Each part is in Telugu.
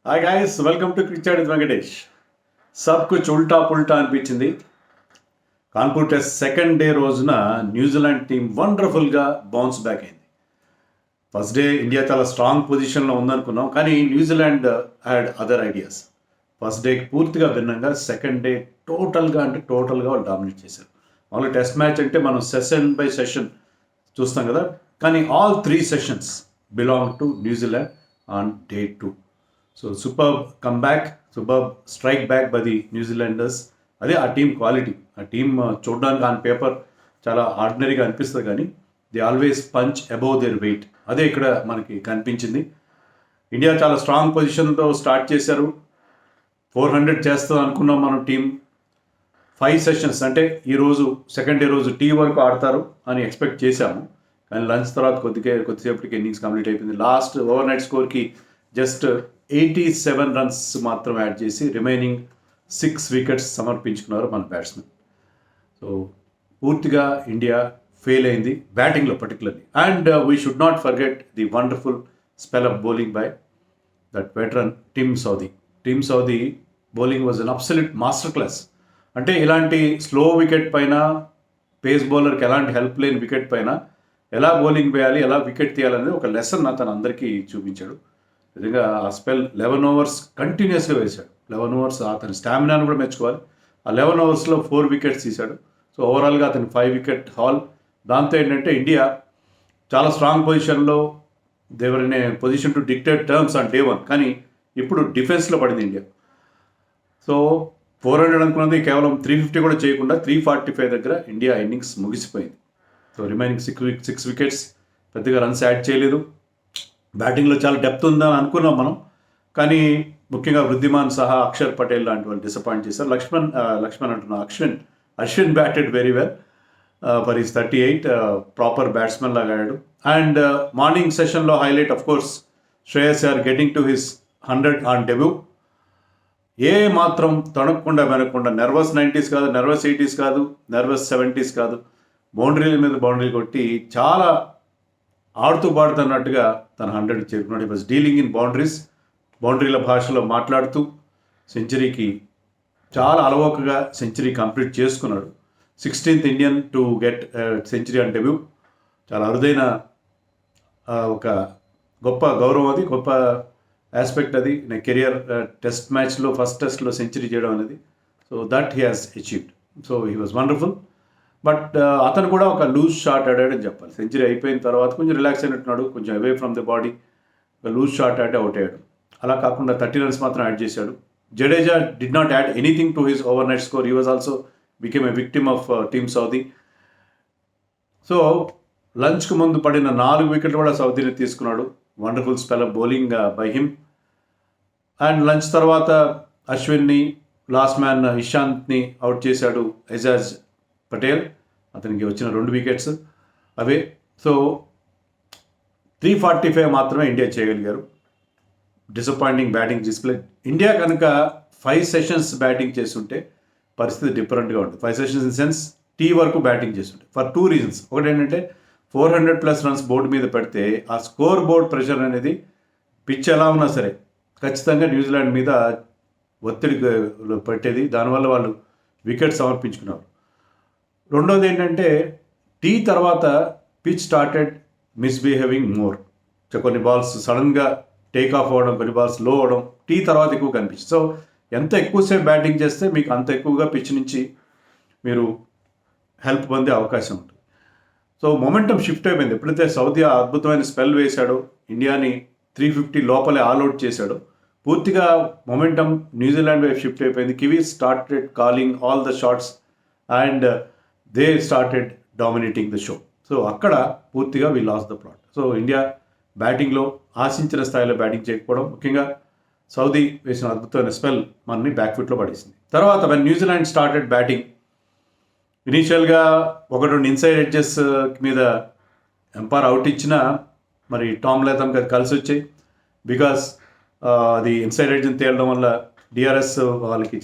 Hi guys, welcome to cricket with Venkatesh. సబ్ కుచ్ ఉల్టా పుల్టా అనిపించింది. కాన్పూర్ టెస్ట్ సెకండ్ డే రోజున న్యూజిలాండ్ టీం వండర్ఫుల్గా బౌన్స్ బ్యాక్ అయింది. ఫస్ట్ డే ఇండియా చాలా స్ట్రాంగ్ పొజిషన్లో ఉందనుకున్నాం, కానీ New Zealand had other ideas. First డేకి పూర్తిగా భిన్నంగా సెకండ్ డే టోటల్గా వాళ్ళు డామినేట్ చేశారు. మామూలుగా టెస్ట్ మ్యాచ్ అంటే మనం సెషన్ బై సెషన్ చూస్తాం కదా, కానీ ఆల్ 3 సెషన్స్ బిలాంగ్ టు న్యూజిలాండ్ ఆన్ on 2. So super comeback, super strike back by the న్యూజిలాండర్స్. అదే ఆ టీం క్వాలిటీ. ఆ టీం చూడడానికి ఆన్ పేపర్ చాలా ఆర్డినరీగా అనిపిస్తుంది, కానీ the always punch above their weight. అదే ఇక్కడ మనకి కనిపించింది. ఇండియా చాలా స్ట్రాంగ్ పొజిషన్తో స్టార్ట్ చేశారు. 400 చేస్తుంది అనుకున్నాం మనం టీం. 5 సెషన్స్ అంటే ఈరోజు సెకండ్ డే రోజు టీ వరకు ఆడతారు అని ఎక్స్పెక్ట్ చేశాము, కానీ లంచ్ తర్వాత కొద్దిసేపటికి ఇన్నింగ్స్ కంప్లీట్ అయిపోయింది. లాస్ట్ ఓవర్ నైట్ స్కోర్కి జస్ట్ 87 రన్స్ మాత్రం యాడ్ చేసి రిమైనింగ్ 6 వికెట్స్ సమర్పించుకున్నారు మన బ్యాట్స్మెన్. సో పూర్తిగా ఇండియా ఫెయిల్ అయింది బ్యాటింగ్లో particularly. And we should not forget the wonderful spell of bowling by that veteran Tim Southee bowling was an absolute master class. అంటే ఇలాంటి స్లో వికెట్ పైన, పేస్ బౌలర్కి ఎలాంటి హెల్ప్ లేని వికెట్ పైన ఎలా బౌలింగ్ వేయాలి, ఎలా వికెట్ తీయాలనేది ఒక లెసన్ అతను అందరికీ చూపించాడు. నిజంగా ఆ స్పెల్ 11 ఓవర్స్ కంటిన్యూస్గా వేశాడు. 11 ఓవర్స్ అతని స్టామినాను కూడా మెచ్చుకోవాలి. ఆ 11 ఓవర్స్లో 4 వికెట్స్ తీశాడు. సో ఓవరాల్గా అతని 5 వికెట్ హాల్. దాంతో ఏంటంటే ఇండియా చాలా స్ట్రాంగ్ పొజిషన్లో, they were in a position to dictate terms on day 1, కానీ ఇప్పుడు డిఫెన్స్లో పడింది ఇండియా. సో 400 అనుకున్నది కేవలం 350 కూడా చేయకుండా 345 దగ్గర ఇండియా ఇన్నింగ్స్ ముగిసిపోయింది. సో రిమైనింగ్ 6 వికెట్స్, పెద్దగా రన్స్ యాడ్ చేయలేదు. బ్యాటింగ్లో చాలా డెప్త్ ఉందని అనుకున్నాం మనం, కానీ ముఖ్యంగా వృద్ధిమాన్ సహా అక్షర్ పటేల్ లాంటి వాళ్ళు డిసప్పాయింట్ చేశారు. Ashwin batted very well for his 38, proper batsmen లాగా ఆడాడు. అండ్ మార్నింగ్ సెషన్లో highlight of course Shreyas Iyer getting to his 100 on debut. ఏ మాత్రం తణుక్కుండా వెనకుండా, నర్వస్ 90s కాదు, నర్వస్ 80s కాదు, నర్వస్ 70s కాదు, బౌండరీల మీద బౌండరీ కొట్టి చాలా ఆడుతూ పాడుతున్నట్టుగా తన 100 చేరుకున్నాడు. వాజ్ డీలింగ్ ఇన్ బౌండరీల భాషలో మాట్లాడుతూ సెంచరీకి చాలా అలవోకగా సెంచరీ కంప్లీట్ చేసుకున్నాడు. 16th Indian to get century on debut. చాలా అరుదైన ఒక గొప్ప గౌరవం అది, గొప్ప ఆస్పెక్ట్ అది. నా కెరియర్ టెస్ట్ మ్యాచ్లో ఫస్ట్ టెస్ట్లో సెంచరీ చేయడం అనేది. So that he has achieved. So he was wonderful. But అతను కూడా ఒక లూజ్ షాట్ ఆడాడని చెప్పాలి. సెంచరీ అయిపోయిన తర్వాత కొంచెం రిలాక్స్ అయినట్టున్నాడు, కొంచెం అవే ఫ్రమ్ ద బాడీ. ఒక లూజ్ షాట్ ఆడి అవుట్ అయ్యాడు. అలా కాకుండా 30 రన్స్ మాత్రం యాడ్ చేశాడు. Jadeja did not add anything to his overnight score. He was also became a victim of Tim Southee. So లంచ్కు ముందు పడిన 4 వికెట్లు కూడా సౌదీని తీసుకున్నాడు. Wonderful spell of bowling by him. And lunch తర్వాత అశ్విన్ని, లాస్ట్ మ్యాన్ ఇషాంత్ని అవుట్ చేశాడు ఎజాజ్ పటేల్. అతనికి వచ్చిన 2 వికెట్స్ అవే. సో 345 మాత్రమే ఇండియా చేయగలిగారు. Disappointing batting display. ఇండియా కనుక 5 సెషన్స్ బ్యాటింగ్ చేస్తుంటే పరిస్థితి డిఫరెంట్గా ఉంటుంది. 5 సెషన్స్ ఇన్ సెన్స్ టీ వరకు బ్యాటింగ్ చేస్తుంటే ఫర్ 2 రీజన్స్. ఒకటి ఏంటంటే 400+ రన్స్ బోర్డు మీద పెడితే ఆ స్కోర్ బోర్డ్ ప్రెషర్ అనేది పిచ్ ఎలా ఉన్నా సరే ఖచ్చితంగా న్యూజిలాండ్ మీద ఒత్తిడి పెట్టేది. దానివల్ల వాళ్ళు వికెట్ సమర్పించుకున్నారు. రెండోది ఏంటంటే టీ తర్వాత పిచ్ స్టార్టెడ్ మిస్బిహేవింగ్ మోర్. కొన్ని బాల్స్ సడన్గా టేక్ ఆఫ్ అవ్వడం, కొన్ని బాల్స్ లో అవ్వడం టీ తర్వాత ఎక్కువ కనిపించింది. సో ఎంత ఎక్కువసేపు బ్యాటింగ్ చేస్తే మీకు అంత ఎక్కువగా పిచ్ నుంచి మీరు హెల్ప్ పొందే అవకాశం ఉంటుంది. సో మొమెంటం షిఫ్ట్ అయిపోయింది. ఎప్పుడైతే సౌదీ అద్భుతమైన స్పెల్ వేశాడో, ఇండియాని 350 లోపలే ఆల్అౌట్ చేశాడో, పూర్తిగా మొమెంటం న్యూజిలాండ్ వైపు షిఫ్ట్ అయిపోయింది. Kiwis started calling all the shots and they started dominating the show. So అక్కడ పూర్తిగా we lost the plot. So India బ్యాటింగ్లో ఆశించిన స్థాయిలో బ్యాటింగ్ చేయకపోవడం, ముఖ్యంగా సౌదీ వేసిన అద్భుతమైన స్పెల్ మనని బ్యాక్ఫుట్లో పడేసింది. తర్వాత వెన్ న్యూజిలాండ్ స్టార్టెడ్ బ్యాటింగ్, ఇనీషియల్గా 1-2 ఇన్సైడ్ ఎడ్జెస్ మీద ఎంపైర్ అవుట్ ఇచ్చినా మరి టామ్ లాథమ్కి అది కలిసి వచ్చాయి. బికాస్ అది ఇన్సైడ్ ఎడ్జ్ని తేలడం వల్ల డిఆర్ఎస్ వాళ్ళకి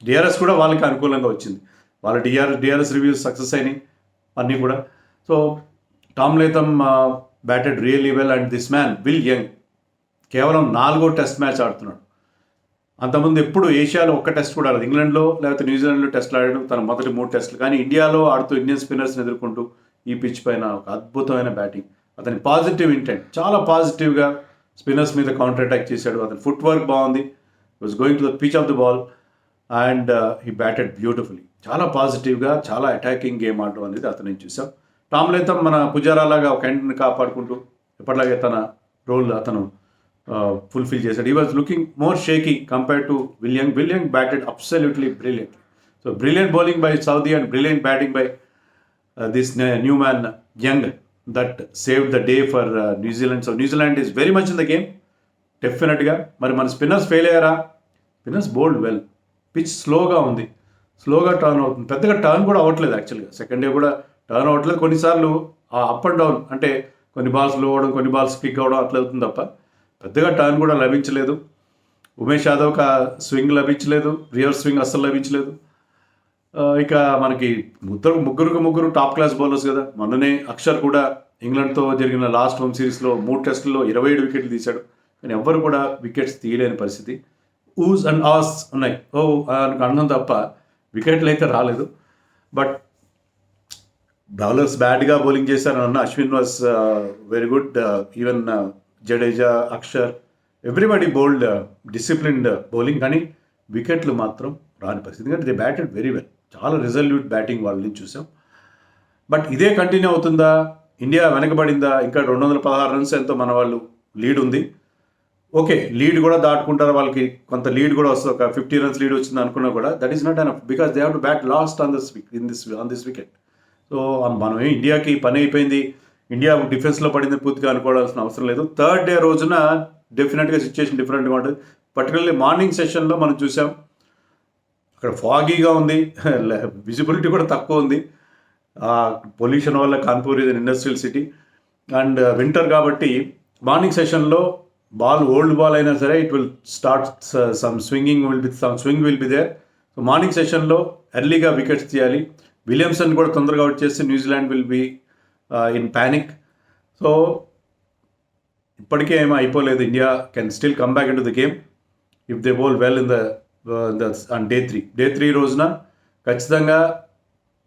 డిఆర్ఎస్ కూడా వాళ్ళకి అనుకూలంగా వచ్చింది. వాళ్ళ డిఆర్ఎస్ రివ్యూస్ సక్సెస్ అయినాయి అన్నీ కూడా. So Tom Latham batted really well. And this man will young కేవలం 4వ టెస్ట్ మ్యాచ్ ఆడుతున్నాడు. అంతకుముందు ఎప్పుడు ఏషియాలో ఒక్క టెస్ట్ కూడా ఆడదు. ఇంగ్లాండ్లో లేకపోతే న్యూజిలాండ్లో టెస్ట్లు ఆడాడు తన మొదటి 3 టెస్టులు. కానీ ఇండియాలో ఆడుతూ ఇండియన్ స్పిన్నర్స్ని ఎదుర్కొంటూ ఈ పిచ్ పైన ఒక అద్భుతమైన బ్యాటింగ్. అతని పాజిటివ్ ఇంటెంట్, చాలా పాజిటివ్గా స్పిన్నర్స్ మీద కౌంటర్ అటాక్ చేశాడు. అతని ఫుట్ వర్క్ బాగుంది. Was going to the pitch of the ball and he batted beautifully. చాలా పాజిటివ్గా, చాలా అటాకింగ్ గేమ్ ఆడడం అనేది అతను చూసాం. టామ్ లేథమ్ మన పుజారా లాగా ఒక ఎండ్ని కాపాడుకుంటూ ఎప్పటిలాగే తన రోల్ అతను ఫుల్ఫిల్ చేశాడు. ఈ was looking more shaky compare to William. William batted absolutely brilliant. So brilliant bowling by Saudi and brilliant batting by this new man young that save the day for New Zealand. So New Zealand is very much in the game డెఫినెట్గా. మరి మన స్పిన్నర్స్ ఫెయిల్ అయ్యారా? Spinners bowled well. పిచ్ స్లోగా ఉంది, స్లోగా టర్న్ అవుతుంది. పెద్దగా టర్న్ కూడా అవ్వట్లేదు. యాక్చువల్గా సెకండ్ డే కూడా టర్న్ అవ్వట్లేదు. కొన్నిసార్లు అప్ అండ్ డౌన్, అంటే కొన్ని బాల్స్ లో అవ్వడం, కొన్ని బాల్స్ క్లిక్ అవ్వడం అట్లా అవుతుంది తప్ప పెద్దగా టర్న్ కూడా లభించలేదు. ఉమేష్ యాదవ్కి ఆ స్వింగ్ లభించలేదు, రియర్ స్వింగ్ అస్సలు లభించలేదు. ఇక మనకి ముగ్గురు టాప్ క్లాస్ బౌలర్స్ కదా. మొన్ననే అక్షర్ కూడా ఇంగ్లాండ్తో జరిగిన లాస్ట్ హోమ్ సిరీస్లో 3 టెస్టుల్లో 27 వికెట్లు తీశాడు. కానీ ఎవ్వరు కూడా వికెట్స్ తీయలేని పరిస్థితి. ఊస్ అండ్ ఆస్ ఉన్నాయి. అన్నం తప్ప వికెట్లు అయితే రాలేదు. బట్ బౌలర్స్ బ్యాడ్గా బౌలింగ్ చేశారన్న Ashwin was very good. Even Jadeja, Axar, everybody bowled disciplined bowling. కానీ వికెట్లు మాత్రం రాని పరిస్థితి. ఎందుకంటే దే బ్యాటెడ్ వెరీ వెల్. చాలా రిజల్యూట్ బ్యాటింగ్ వాళ్ళని చూసాం. బట్ ఇదే కంటిన్యూ అవుతుందా? ఇండియా వెనకబడిందా? ఇంకా 216 రన్స్ ఎంతో మన వాళ్ళు లీడ్ ఉంది. ఓకే, లీడ్ కూడా దాటుకుంటారు. వాళ్ళకి కొంత లీడ్ కూడా వస్తుంది. ఒక 50 రన్స్ లీడ్ వచ్చింది అనుకున్నా కూడా that is not enough because they have to bat last on this wicket. So మనం ఇండియాకి పని అయిపోయింది, ఇండియా డిఫెన్స్లో పడింది పూర్తిగా అనుకోవాల్సిన అవసరం లేదు. థర్డ్ డే రోజున డెఫినెట్గా సిచ్యుయేషన్ డిఫరెంట్గా ఉంటుంది. పర్టికులర్లీ మార్నింగ్ సెషన్లో మనం చూసాం, అక్కడ ఫాగీగా ఉంది, విజిబిలిటీ కూడా తక్కువ ఉంది. పొల్యూషన్ వల్ల కాన్పూర్ ఇది ఇండస్ట్రియల్ సిటీ అండ్ వింటర్ కాబట్టి మార్నింగ్ సెషన్లో బాల్ ఓల్డ్ బాల్ అయినా సరే it will start some swing will be there. So morning సెషన్లో ఎర్లీగా వికెట్స్ తీయాలి. విలియమ్సన్ కూడా తొందరగా అవుట్ చేస్తే New Zealand will be in panic. So ఇప్పటికే ఏమీ అయిపోలేదు. India can still come back in to the game if they bowl well in on day three రోజున ఖచ్చితంగా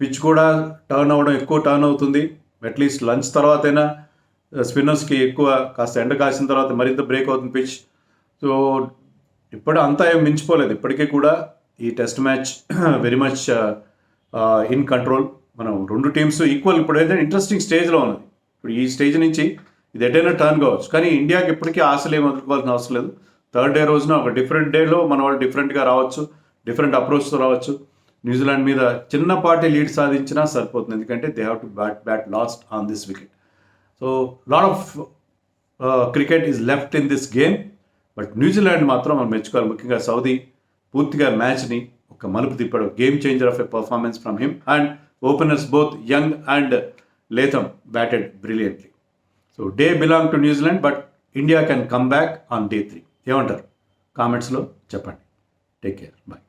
పిచ్ కూడా టర్న్ అవ్వడం, ఎక్కువ టర్న్ అవుతుంది. అట్లీస్ట్ లంచ్ తర్వాతైనా స్పిన్నర్స్కి ఎక్కువ కాస్త ఎండ కాసిన తర్వాత మరింత బ్రేక్ అవుతుంది పిచ్. సో ఇప్పుడు అంతా ఏం మించిపోలేదు. ఇప్పటికీ కూడా ఈ test match very much in control. మనం 2 టీమ్స్ ఈక్వల్. ఇప్పుడు ఏదైనా ఇంట్రెస్టింగ్ స్టేజ్లో ఉన్నది. ఇప్పుడు ఈ స్టేజ్ నుంచి ఇది ఎటైనా టర్న్ కావచ్చు. కానీ ఇండియాకి ఇప్పటికీ ఆశలు ఏమి వదులుకోవాల్సిన అవసరం లేదు. థర్డ్ డే రోజున ఒక డిఫరెంట్ డేలో మన వాళ్ళు డిఫరెంట్గా రావచ్చు, డిఫరెంట్ అప్రోచ్తో రావచ్చు. న్యూజిలాండ్ మీద చిన్నపాటి లీడ్ సాధించినా సరిపోతుంది. ఎందుకంటే they have to bat last on this wicket. So lot of cricket is left in this game. But New Zealand మాత్రం మనం మెచ్చుకోవాలి. ముఖ్యంగా సౌదీ పూర్తిగా మ్యాచ్ని ఒక మలుపు తిప్పాడు. Game changer of a performance from him and openers both Young and Latham batted brilliantly. So day belongs to New Zealand but India can come back on day 3. ఏమంటారు? కామెంట్స్లో చెప్పండి. Take care, bye.